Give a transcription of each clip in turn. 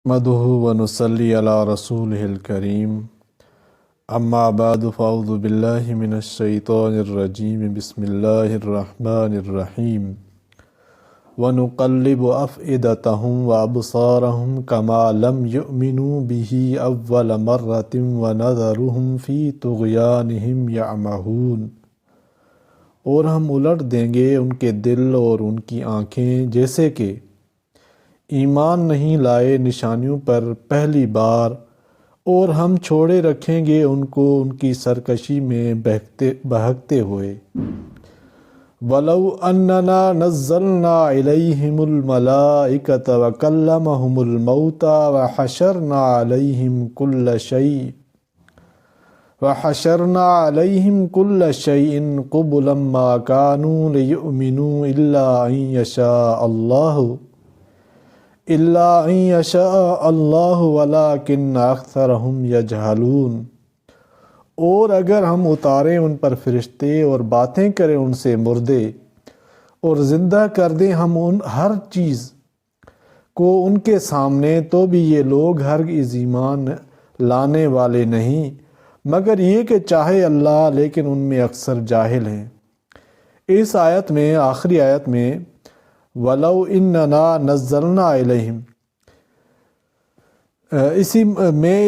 نحمده ونصلي على رسوله الكريم اما بعد فاعوذ بالله من الشيطان الرجيم بسم الله الرحمن الرحيم ونقلب أفئدتهم وأبصارهم كما لم يؤمنوا به أول مرة ونذرهم في طغيانهم يعمهون، اور ہم الٹ دیں گے ان کے دل اور ان کی آنکھیں جیسے کہ ایمان نہیں لائے نشانیوں پر پہلی بار، اور ہم چھوڑے رکھیں گے ان کو ان کی سرکشی میں بہکتے ہوئے۔ وَلَوْ أَنَّنَا نَزَّلْنَا إِلَيْهِمُ الْمَلَائِكَةَ وَكَلَّمَهُمُ الْمَوْتَى وَحَشَرْنَا عَلَيْهِمْ كُلَّ شَيْءٍ قُبُلًا مَا كَانُوا لِيُؤْمِنُوا إِلَّا أَن يَشَاءَ اللَّهُ وَلَٰكِنَّ أَكْثَرَهُمْ يَجْهَلُونَ، اور اگر ہم اتاریں ان پر فرشتے اور باتیں کریں ان سے مردے اور زندہ کر دیں ہم ہر چیز کو ان کے سامنے، تو بھی یہ لوگ ہرگز ایمان لانے والے نہیں مگر یہ کہ چاہے اللہ، لیکن ان میں اکثر جاہل ہیں۔ اس آیت میں، آخری آیت میں وَلَوْ إِنَّنَا نَزَّلْنَا إِلَيْهِمْ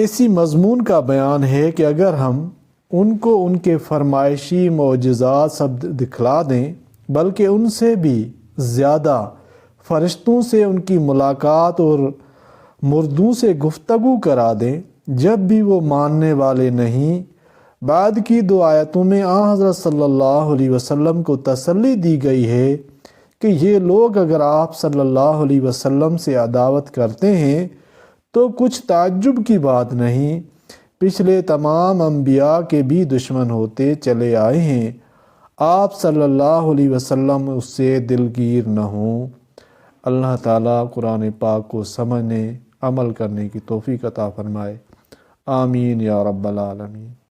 اسی مضمون کا بیان ہے کہ اگر ہم ان کو ان کے فرمائشی معجزات سب دکھلا دیں، بلکہ ان سے بھی زیادہ فرشتوں سے ان کی ملاقات اور مردوں سے گفتگو کرا دیں، جب بھی وہ ماننے والے نہیں۔ بعد کی دو آیتوں میں حضرت صلی اللہ علیہ وسلم کو تسلی دی گئی ہے کہ یہ لوگ اگر آپ صلی اللہ علیہ وسلم سے عداوت کرتے ہیں تو کچھ تعجب کی بات نہیں، پچھلے تمام انبیاء کے بھی دشمن ہوتے چلے آئے ہیں، آپ صلی اللہ علیہ وسلم اس سے دلگیر نہ ہوں۔ اللہ تعالیٰ قرآن پاک کو سمجھنے، عمل کرنے کی توفیق عطا فرمائے، آمین یا رب العالمین۔